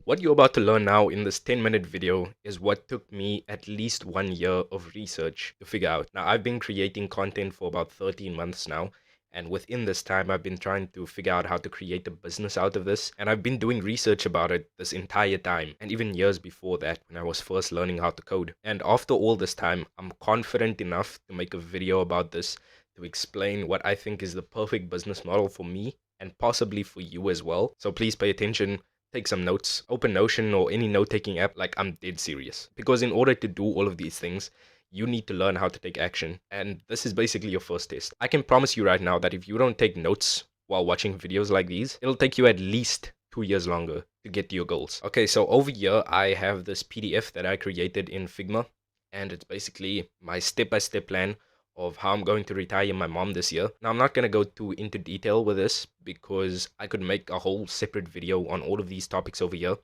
What you're about to learn now in this 10-minute video is what took me at least 1 year of research to figure out. Now, I've been creating content for about 13 months now, and within this time, I've been trying to figure out how to create a business out of this, and I've been doing research about it this entire time, and even years before that when I was first learning how to code. And after all this time, I'm confident enough to make a video about this to explain what I think is the perfect business model for me and possibly for you as well. So please pay attention. Take some notes, open Notion or any note-taking app, like I'm dead serious. Because in order to do all of these things, you need to learn how to take action. And this is basically your first test. I can promise you right now that if you don't take notes while watching videos like these, it'll take you at least 2 years longer to get to your goals. Okay, so over here, I have this PDF that I created in Figma. And it's basically my step-by-step plan of how I'm going to retire my mom this year. Now, I'm not going to go too into detail with this because I could make a whole separate video on all of these topics over here,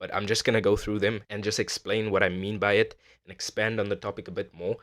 but I'm just going to go through them and just explain what I mean by it and expand on the topic a bit more.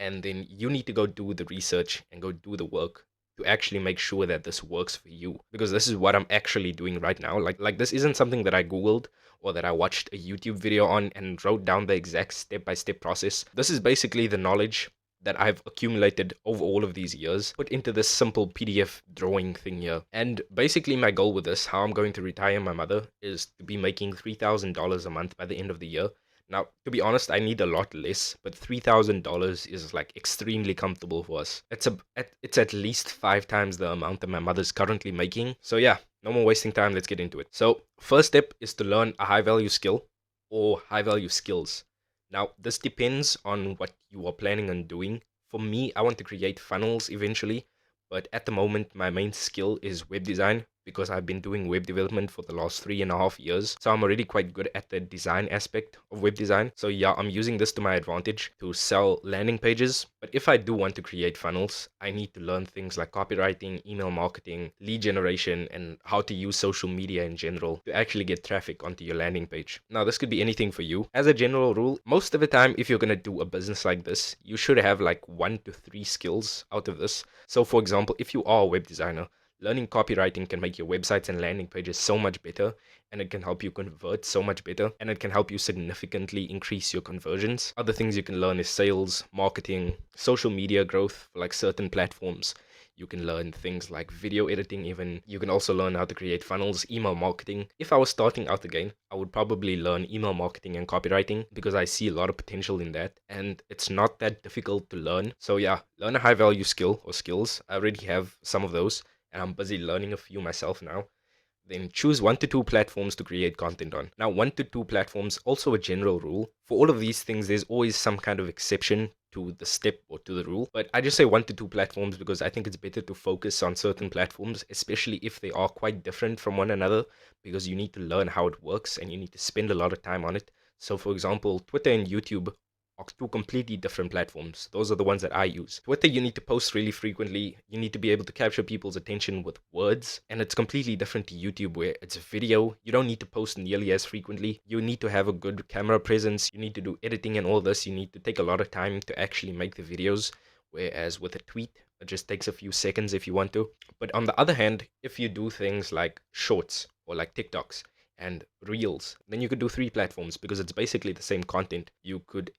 And then you need to go do the research and go do the work to actually make sure that this works for you, because this is what I'm actually doing right now. Like this isn't something that I Googled or that I watched a YouTube video on and wrote down the exact step-by-step process. This is basically the knowledge that I've accumulated over all of these years, put into this simple PDF drawing thing here. And basically my goal with this, how I'm going to retire my mother, is to be making $3,000 a month by the end of the year. Now, to be honest, I need a lot less, but $3,000 is like extremely comfortable for us. It's at least 5 times the amount that my mother's currently making. So yeah, no more wasting time, let's get into it. So first step is to learn a high value skill or high value skills. Now, this depends on what you are planning on doing. For me, I want to create funnels eventually, but at the moment, my main skill is web design because I've been doing web development for the last 3.5 years. So I'm already quite good at the design aspect of web design. So yeah, I'm using this to my advantage to sell landing pages. But if I do want to create funnels, I need to learn things like copywriting, email marketing, lead generation, and how to use social media in general to actually get traffic onto your landing page. Now, this could be anything for you. As a general rule, most of the time, if you're going to do a business like this, you should have like 1 to 3 skills out of this. So for example, if you are a web designer, learning copywriting can make your websites and landing pages so much better, and it can help you convert so much better, and it can help you significantly increase your conversions. Other things you can learn is sales, marketing, social media growth for like certain platforms. You can learn things like video editing even. You can also learn how to create funnels, email marketing. If I was starting out again, I would probably learn email marketing and copywriting because I see a lot of potential in that, and it's not that difficult to learn. So yeah, learn a high value skill or skills. I already have some of those, and I'm busy learning a few myself now. Then choose 1 to 2 platforms to create content on. Now, 1 to 2 platforms, also a general rule. For all of these things, there's always some kind of exception to the step or to the rule. But I just say 1 to 2 platforms because I think it's better to focus on certain platforms, especially if they are quite different from one another, because you need to learn how it works and you need to spend a lot of time on it. So for example, Twitter and YouTube are 2 completely different platforms. Those are the ones that I use. Twitter, you need to post really frequently. You need to be able to capture people's attention with words. And it's completely different to YouTube where it's video. You don't need to post nearly as frequently. You need to have a good camera presence. You need to do editing and all this. You need to take a lot of time to actually make the videos. Whereas with a tweet, it just takes a few seconds if you want to. But on the other hand, if you do things like shorts or like TikToks, and reels, then you could do 3 platforms because it's basically the same content. You could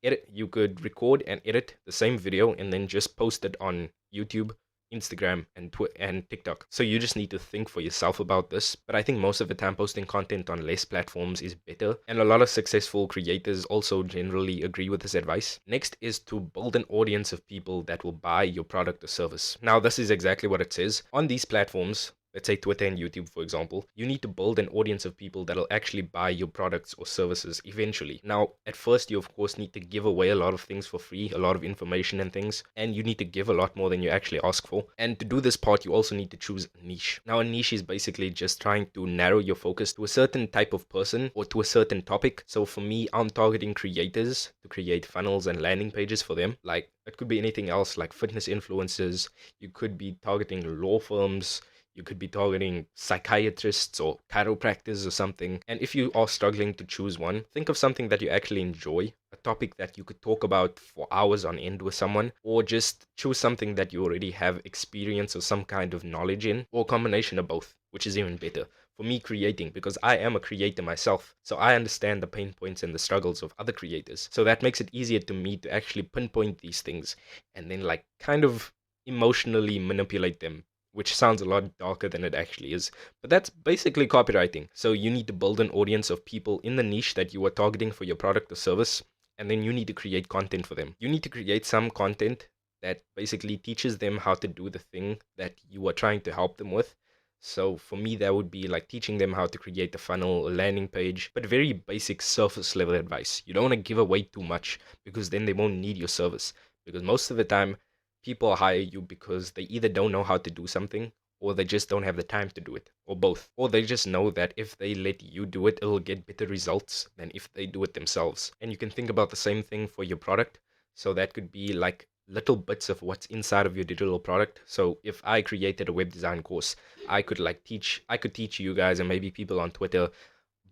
record and edit the same video and then just post it on YouTube, Instagram, and TikTok. So you just need to think for yourself about this. But I think most of the time posting content on less platforms is better, and a lot of successful creators also generally agree with this advice. Next is to build an audience of people that will buy your product or service. Now, this is exactly what it says. On these platforms, let's say Twitter and YouTube, for example, you need to build an audience of people that'll actually buy your products or services eventually. Now, at first, you of course need to give away a lot of things for free, a lot of information and things, and you need to give a lot more than you actually ask for. And to do this part, you also need to choose a niche. Now, a niche is basically just trying to narrow your focus to a certain type of person or to a certain topic. So for me, I'm targeting creators to create funnels and landing pages for them. Like, it could be anything else, like fitness influencers. You could be targeting law firms. You could be targeting psychiatrists or chiropractors or something. And if you are struggling to choose one, think of something that you actually enjoy, a topic that you could talk about for hours on end with someone, or just choose something that you already have experience or some kind of knowledge in, or a combination of both, which is even better. for me creating, because I am a creator myself. So I understand the pain points and the struggles of other creators. So that makes it easier to me to actually pinpoint these things and then like kind of emotionally manipulate them, which sounds a lot darker than it actually is. But that's basically copywriting. So you need to build an audience of people in the niche that you are targeting for your product or service, and then you need to create content for them. You need to create some content that basically teaches them how to do the thing that you are trying to help them with. So for me, that would be like teaching them how to create a funnel, a landing page, but very basic surface level advice. You don't want to give away too much because then they won't need your service. Because most of the time, people hire you because they either don't know how to do something or they just don't have the time to do it, or both. Or they just know that if they let you do it, it'll get better results than if they do it themselves. And you can think about the same thing for your product. So that could be like little bits of what's inside of your digital product. So if I created a web design course, I could teach you guys and maybe people on Twitter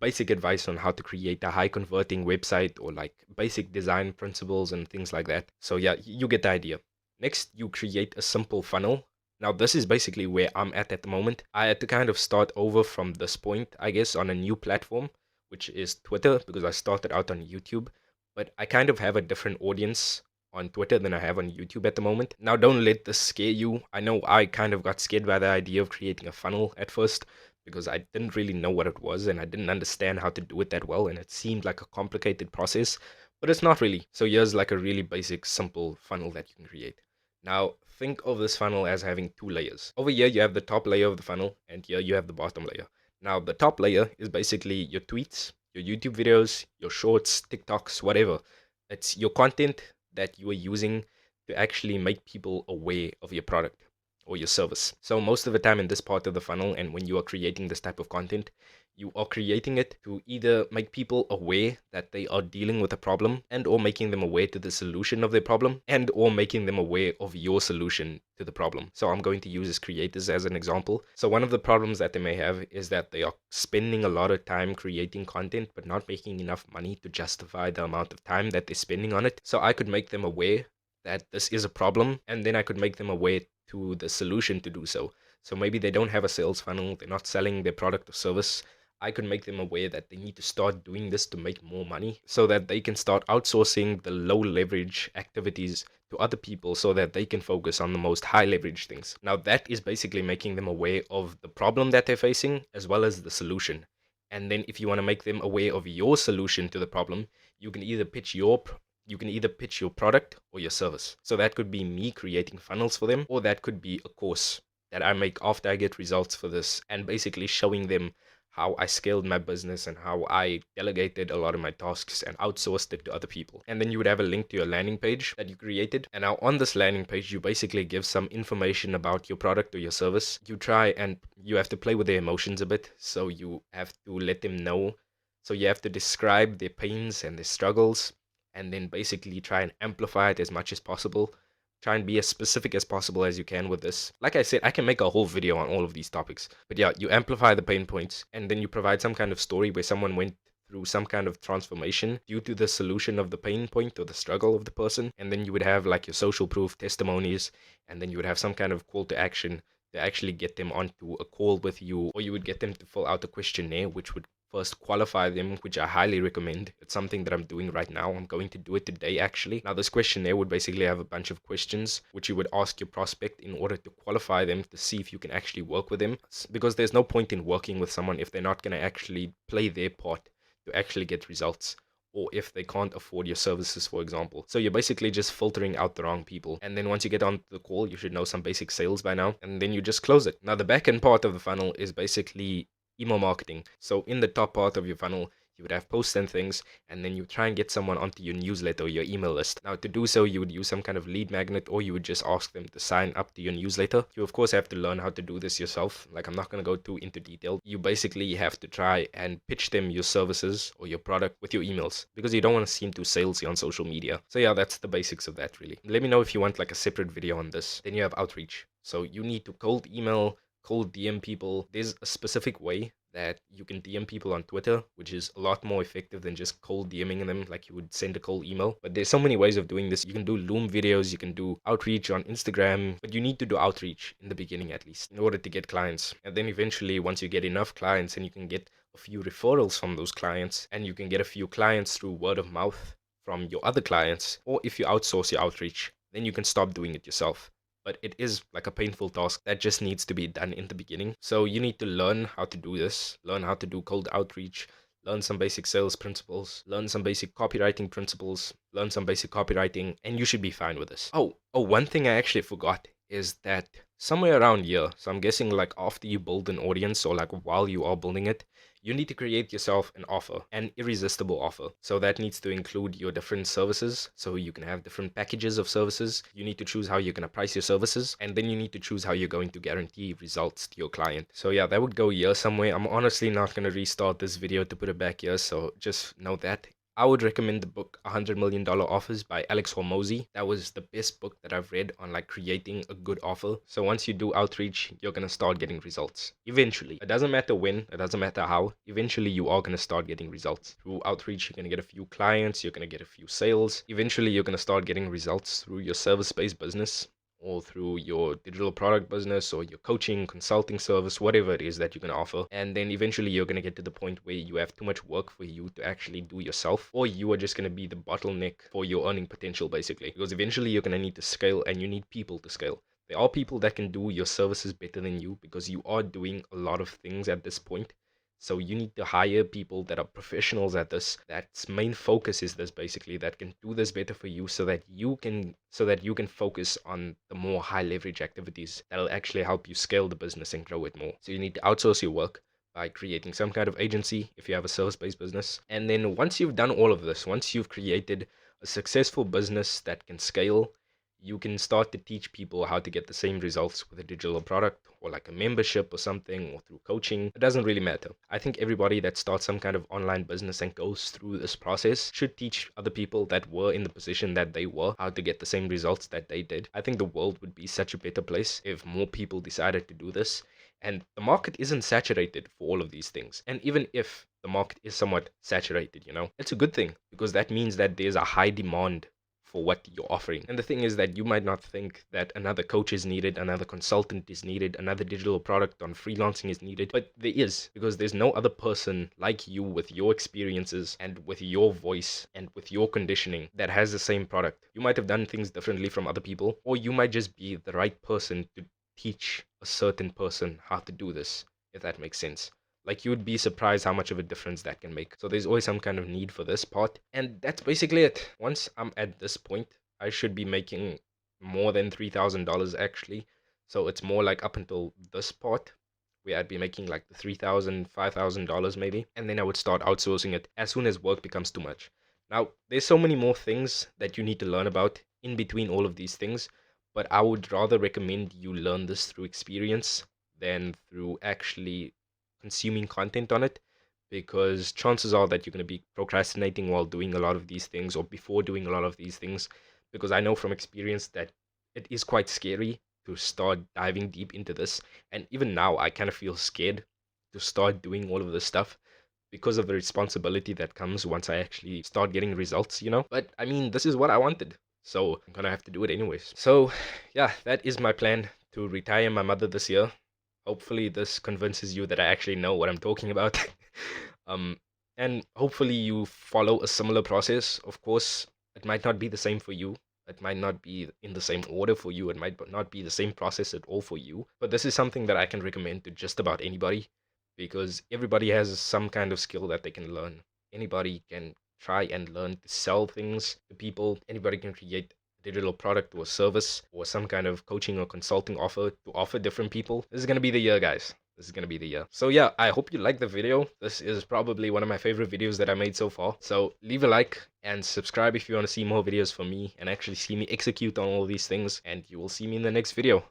basic advice on how to create a high converting website or like basic design principles and things like that. So yeah, you get the idea. Next, you create a simple funnel. Now, this is basically where I'm at the moment. I had to kind of start over from this point, I guess, on a new platform, which is Twitter, because I started out on YouTube. But I kind of have a different audience on Twitter than I have on YouTube at the moment. Now, don't let this scare you. I know I kind of got scared by the idea of creating a funnel at first because I didn't really know what it was and I didn't understand how to do it that well. And it seemed like a complicated process, but it's not really. So here's like a really basic, simple funnel that you can create. Now, think of this funnel as having two layers. Over here, you have the top layer of the funnel, and here you have the bottom layer. Now, the top layer is basically your tweets, your YouTube videos, your shorts, TikToks, whatever. It's your content that you are using to actually make people aware of your product or your service. So most of the time in this part of the funnel, and when you are creating this type of content, you are creating it to either make people aware that they are dealing with a problem and or making them aware to the solution of their problem and or making them aware of your solution to the problem. So I'm going to use as creators as an example. So one of the problems that they may have is that they are spending a lot of time creating content but not making enough money to justify the amount of time that they're spending on it. So I could make them aware that this is a problem, and then I could make them aware to the solution to do so. So maybe they don't have a sales funnel, they're not selling their product or service. I could make them aware that they need to start doing this to make more money so that they can start outsourcing the low leverage activities to other people so that they can focus on the most high leverage things. Now that is basically making them aware of the problem that they're facing as well as the solution. And then if you want to make them aware of your solution to the problem, you can either pitch your product or your service. So that could be me creating funnels for them, or that could be a course that I make after I get results for this and basically showing them how I scaled my business and how I delegated a lot of my tasks and outsourced it to other people. And then you would have a link to your landing page that you created. And now on this landing page, you basically give some information about your product or your service. You try and you have to play with their emotions a bit. So you have to let them know. So you have to describe their pains and their struggles and then basically try and amplify it as much as possible. Try and be as specific as possible as you can with this. Like I said, I can make a whole video on all of these topics. But yeah, you amplify the pain points and then you provide some kind of story where someone went through some kind of transformation due to the solution of the pain point or the struggle of the person. And then you would have like your social proof testimonies, and then you would have some kind of call to action to actually get them onto a call with you, or you would get them to fill out a questionnaire, which would first qualify them, which I highly recommend. It's something that I'm doing right now. I'm going to do it today, actually. Now, this questionnaire would basically have a bunch of questions which you would ask your prospect in order to qualify them to see if you can actually work with them. Because there's no point in working with someone if they're not going to actually play their part to actually get results, or if they can't afford your services, for example. So you're basically just filtering out the wrong people. And then once you get on the call, you should know some basic sales by now, and then you just close it. Now, the back end part of the funnel is basically email marketing. So in the top part of your funnel, you would have posts and things, and then you try and get someone onto your newsletter or your email list. Now, to do so, you would use some kind of lead magnet, or you would just ask them to sign up to your newsletter. You, of course, have to learn how to do this yourself. Like, I'm not going to go too into detail. You basically have to try and pitch them your services or your product with your emails, because you don't want to seem too salesy on social media. So yeah, that's the basics of that, really. Let me know if you want like a separate video on this. Then you have outreach. So you need to cold email, cold DM people. There's a specific way that you can DM people on Twitter, which is a lot more effective than just cold DMing them like you would send a cold email. But there's so many ways of doing this. You can do Loom videos, you can do outreach on Instagram, but you need to do outreach in the beginning at least in order to get clients. And then eventually, once you get enough clients and you can get a few referrals from those clients, and you can get a few clients through word of mouth from your other clients, or if you outsource your outreach, then you can stop doing it yourself. But it is like a painful task that just needs to be done in the beginning. So you need to learn how to do this, learn how to do cold outreach, learn some basic sales principles, learn some basic copywriting principles, learn some basic copywriting, and you should be fine with this. One thing I actually forgot is that somewhere around here, so I'm guessing like after you build an audience or like while you are building it, you need to create yourself an offer, an irresistible offer. So that needs to include your different services. So you can have different packages of services. You need to choose how you're going to price your services. And then you need to choose how you're going to guarantee results to your client. So yeah, that would go here somewhere. I'm honestly not going to restart this video to put it back here. So just know that. I would recommend the book $100 Million Offers by Alex Hormozy. That was the best book that I've read on like creating a good offer. So once you do outreach, you're going to start getting results. Eventually. It doesn't matter when, it doesn't matter how. Eventually, you are going to start getting results. Through outreach, you're going to get a few clients, you're going to get a few sales. Eventually, you're going to start getting results through your service-based business, or through your digital product business or your coaching, consulting service, whatever it is that you can offer. And then eventually you're going to get to the point where you have too much work for you to actually do yourself, or you are just going to be the bottleneck for your earning potential, basically. Because eventually you're going to need to scale, and you need people to scale. There are people that can do your services better than you because you are doing a lot of things at this point. So you need to hire people that are professionals at this, that's main focus is this, basically, that can do this better for you so that you can focus on the more high leverage activities that'll actually help you scale the business and grow it more. So you need to outsource your work by creating some kind of agency if you have a service-based business. And then once you've done all of this, once you've created a successful business that can scale, you can start to teach people how to get the same results with a digital product or like a membership or something, or through coaching. It doesn't really matter. I think everybody that starts some kind of online business and goes through this process should teach other people that were in the position that they were how to get the same results that they did. I think the world would be such a better place if more people decided to do this. And the market isn't saturated for all of these things. And even if the market is somewhat saturated, it's a good thing, because that means that there's a high demand for what you're offering. And the thing is that you might not think that another coach is needed, another consultant is needed, another digital product on freelancing is needed, but there is, because there's no other person like you with your experiences and with your voice and with your conditioning that has the same product. You might have done things differently from other people, or you might just be the right person to teach a certain person how to do this, if that makes sense. Like, you would be surprised how much of a difference that can make. So there's always some kind of need for this part. And that's basically it. Once I'm at this point, I should be making more than $3,000 actually. So it's more like up until this part where I'd be making like the $3,000, $5,000 maybe. And then I would start outsourcing it as soon as work becomes too much. Now, there's so many more things that you need to learn about in between all of these things. But I would rather recommend you learn this through experience than through actually consuming content on it, because chances are that you're going to be procrastinating while doing a lot of these things, or before doing a lot of these things, because I know from experience that it is quite scary to start diving deep into this. And even now I kind of feel scared to start doing all of this stuff because of the responsibility that comes once I actually start getting results, but I mean, this is what I wanted, so I'm gonna have to do it anyways. So yeah, that is my plan, to retire my mother this year. Hopefully this convinces you that I actually know what I'm talking about. And hopefully you follow a similar process. Of course, it might not be the same for you. It might not be in the same order for you. It might not be the same process at all for you. But this is something that I can recommend to just about anybody, because everybody has some kind of skill that they can learn. Anybody can try and learn to sell things to people. Anybody can create digital product or service or some kind of coaching or consulting offer to offer different people. This is going to be the year, guys. This is going to be the year. So yeah, I hope you like the video. This is probably one of my favorite videos that I made so far. So leave a like and subscribe if you want to see more videos from me and actually see me execute on all these things. And you will see me in the next video.